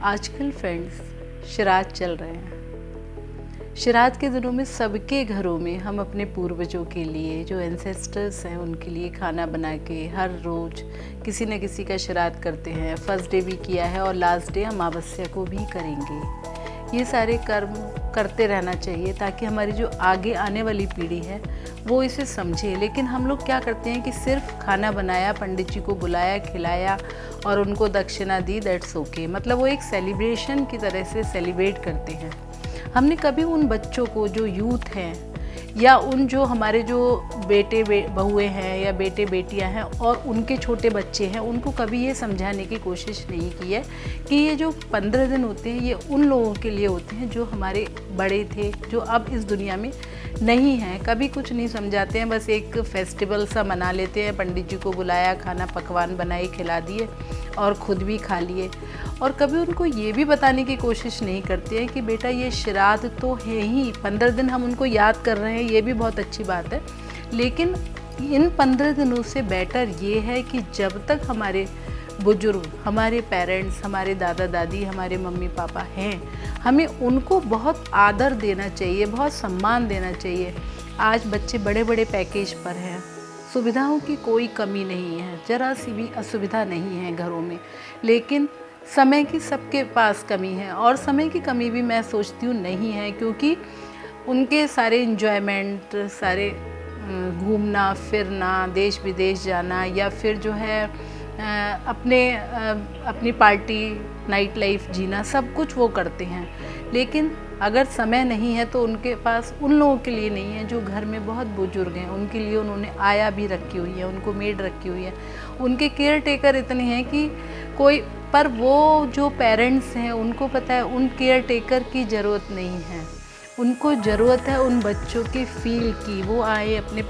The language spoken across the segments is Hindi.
आजकल फ्रेंड्स श्राद्ध चल रहे हैं। श्राद्ध के दिनों में सबके घरों में हम अपने पूर्वजों के लिए, जो एंसेस्टर्स हैं, उनके लिए खाना बना के हर रोज़ किसी न किसी का श्राद्ध करते हैं। फर्स्ट डे भी किया है और लास्ट डे अमावस्या को भी करेंगे। ये सारे कर्म करते रहना चाहिए ताकि हमारी जो आगे आने वाली पीढ़ी है वो इसे समझे। लेकिन हम लोग क्या करते हैं कि सिर्फ खाना बनाया, पंडित जी को बुलाया, खिलाया और उनको दक्षिणा दी, दैट्स ओके। मतलब वो एक सेलिब्रेशन की तरह से सेलिब्रेट करते हैं। हमने कभी उन बच्चों को, जो यूथ हैं या उन जो हमारे जो बेटे बहुएँ हैं या बेटे बेटियां हैं और उनके छोटे बच्चे हैं, उनको कभी ये समझाने की कोशिश नहीं की है कि ये जो 15 दिन होते हैं ये उन लोगों के लिए होते हैं जो हमारे बड़े थे, जो अब इस दुनिया में नहीं हैं। कभी कुछ नहीं समझाते हैं, बस एक फेस्टिवल सा मना लेते हैं। पंडित जी को बुलाया, खाना पकवान बनाए, खिला दिए और ख़ुद भी खा लिए। और कभी उनको ये भी बताने की कोशिश नहीं करते हैं कि बेटा ये श्राद्ध तो है ही, 15 दिन हम उनको याद कर रहे हैं, ये भी बहुत अच्छी बात है। लेकिन इन 15 दिनों से बेटर ये है कि जब तक हमारे बुजुर्ग, हमारे पेरेंट्स, हमारे दादा दादी, हमारे मम्मी पापा हैं, हमें उनको बहुत आदर देना चाहिए, बहुत सम्मान देना चाहिए। आज बच्चे बड़े बड़े पैकेज पर हैं, सुविधाओं की कोई कमी नहीं है, ज़रा सी भी असुविधा नहीं है घरों में, लेकिन समय की सबके पास कमी है। और समय की कमी भी मैं सोचती हूँ नहीं है, क्योंकि उनके सारे इन्जॉयमेंट, सारे घूमना फिरना, देश विदेश जाना, या फिर जो है अपनी पार्टी, नाइट लाइफ जीना, सब कुछ वो करते हैं। लेकिन अगर समय नहीं है तो उनके पास उन लोगों के लिए नहीं है जो घर में बहुत बुजुर्ग हैं। उनके लिए उन्होंने आया भी रखी हुई है, उनको मेड रखी हुई है, उनके केयर टेकर इतने हैं कि कोई, पर वो जो पेरेंट्स हैं उनको पता है उन केयर टेकर की ज़रूरत नहीं है। उनको ज़रूरत है उन बच्चों के फील की। वो आए अपने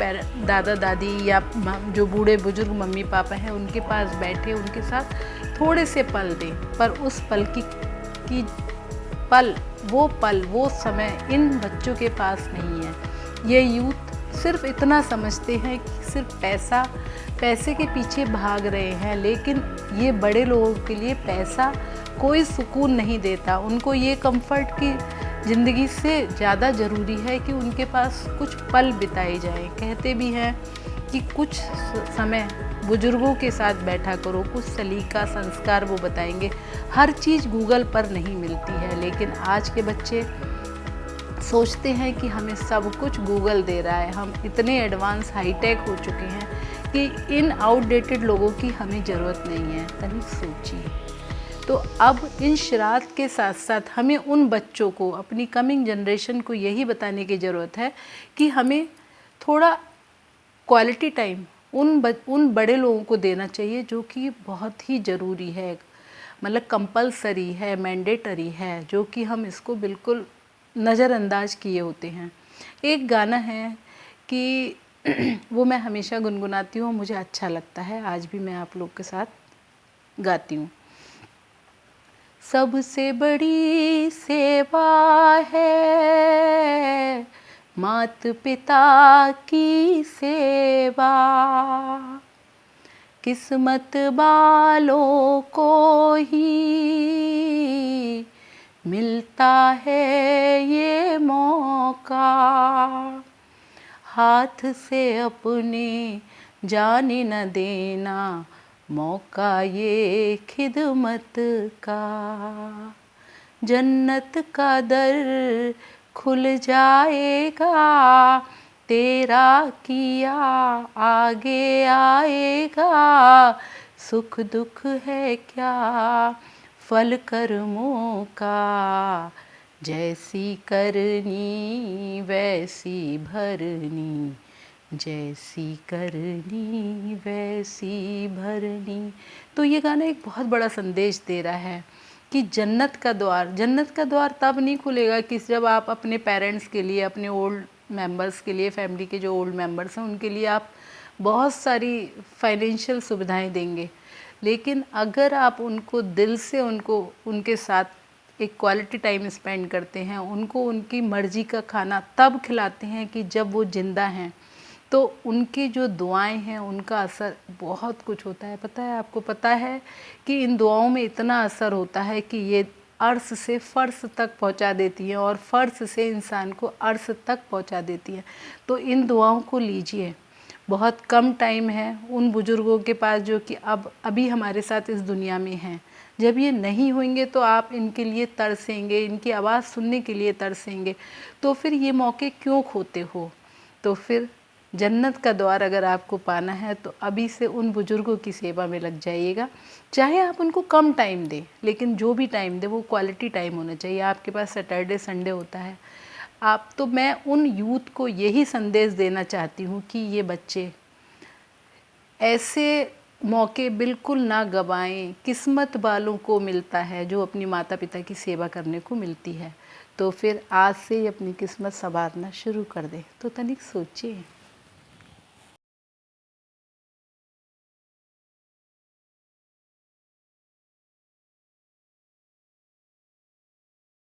दादा दादी या जो बूढ़े बुजुर्ग मम्मी पापा हैं उनके पास बैठे, उनके साथ थोड़े से पल दें। पर उस पल की वो समय इन बच्चों के पास नहीं है। ये यूथ सिर्फ इतना समझते हैं कि सिर्फ पैसे के पीछे भाग रहे हैं। लेकिन ये बड़े लोगों के लिए पैसा कोई सुकून नहीं देता। उनको ये कंफर्ट की ज़िंदगी से ज़्यादा ज़रूरी है कि उनके पास कुछ पल बिताए जाएं। कहते भी हैं कि कुछ समय बुजुर्गों के साथ बैठा करो, कुछ सलीका संस्कार वो बताएंगे। हर चीज़ गूगल पर नहीं मिलती है, लेकिन आज के बच्चे सोचते हैं कि हमें सब कुछ गूगल दे रहा है। हम इतने एडवांस हाईटेक हो चुके हैं कि इन आउटडेटेड लोगों की हमें ज़रूरत नहीं है। तनिक सोचिए। तो अब इन श्राद्ध के साथ साथ हमें उन बच्चों को, अपनी कमिंग जनरेशन को यही बताने की ज़रूरत है कि हमें थोड़ा क्वालिटी टाइम उन बड़े लोगों को देना चाहिए, जो कि बहुत ही ज़रूरी है, मतलब कंपलसरी है, मैंडेटरी है, जो कि हम इसको बिल्कुल नज़रअंदाज किए होते हैं। एक गाना है कि वो मैं हमेशा गुनगुनाती हूँ, मुझे अच्छा लगता है, आज भी मैं आप लोग के साथ गाती हूँ। सबसे बड़ी सेवा है मात पिता की सेवा, किस्मत वालों को ही मिलता है ये मौका, हाथ से अपने जाने न देना, मौका ये खिदमत का। जन्नत का दर खुल जाएगा, तेरा किया आगे आएगा, सुख दुख है क्या फल कर्मों का, जैसी करनी वैसी भरनी, जैसी करनी वैसी भरनी। तो ये गाना एक बहुत बड़ा संदेश दे रहा है कि जन्नत का द्वार तब नहीं खुलेगा कि जब आप अपने पेरेंट्स के लिए, अपने ओल्ड मेंबर्स के लिए, फैमिली के जो ओल्ड मेंबर्स हैं उनके लिए आप बहुत सारी फाइनेंशियल सुविधाएं देंगे। लेकिन अगर आप उनको दिल से, उनके साथ एक क्वालिटी टाइम स्पेंड करते हैं, उनको उनकी मर्ज़ी का खाना तब खिलाते हैं कि जब वो ज़िंदा हैं, तो उनकी जो दुआएं हैं उनका असर बहुत कुछ होता है। पता है, आपको पता है कि इन दुआओं में इतना असर होता है कि ये अर्श से फ़र्श तक पहुंचा देती हैं और फ़र्श से इंसान को अर्श तक पहुंचा देती हैं। तो इन दुआओं को लीजिए। बहुत कम टाइम है उन बुज़ुर्गों के पास जो कि अब अभी हमारे साथ इस दुनिया में हैं। जब ये नहीं होंगे तो आप इनके लिए तरसेंगे, इनकी आवाज़ सुनने के लिए तरसेंगे। तो फिर ये मौके क्यों खोते हो? तो फिर जन्नत का द्वार अगर आपको पाना है तो अभी से उन बुज़ुर्गों की सेवा में लग जाइएगा। चाहे आप उनको कम टाइम दें, लेकिन जो भी टाइम दें वो क्वालिटी टाइम होना चाहिए। आपके पास सैटरडे संडे होता है, आप तो मैं उन यूथ को यही संदेश देना चाहती हूँ कि ये बच्चे ऐसे मौके बिल्कुल ना गंवाएं। किस्मत वालों को मिलता है जो अपनी माता पिता की सेवा करने को मिलती है। तो फिर आज से ही अपनी किस्मत संवारना शुरू कर दें। तो तनिक सोचिए।